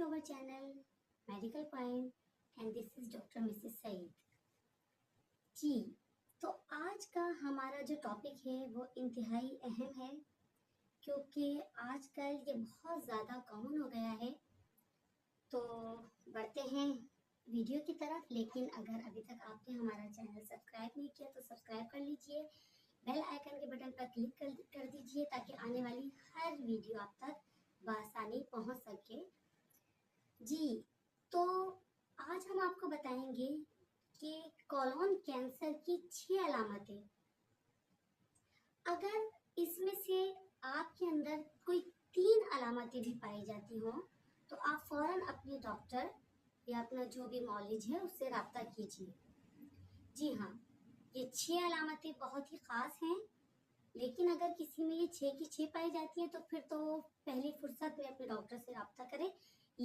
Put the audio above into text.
our channel Medical Point and this is Dr. Mrs. Saeed जी। तो आज का हमारा जो टॉपिक है वो इंतहाई अहम है क्योंकि आजकल ये बहुत ज़्यादा कॉमन हो गया है। तो बढ़ते हैं वीडियो की तरफ, लेकिन अगर अभी तक आपने हमारा चैनल सब्सक्राइब नहीं किया तो सब्सक्राइब कर लीजिए, बेल आइकन के बटन पर क्लिक कर दीजिए ताकि आने वाली हर वीडियो आप तक बआसानी पहुंच सके जी। तो आज हम आपको बताएंगे कि कोलोन कैंसर की 6 अलामतें। अगर इसमें से आपके अंदर कोई 3 अलामतें भी पाई जाती हों तो आप फौरन अपने डॉक्टर या अपना जो भी मौलिज है उससे रब्ता कीजिए। जी हाँ, ये 6 अलामतें बहुत ही ख़ास हैं, लेकिन अगर किसी में ये 6 की 6 पाई जाती है तो फिर तो पहली फुर्सत में अपने डॉक्टर से रब्ता करें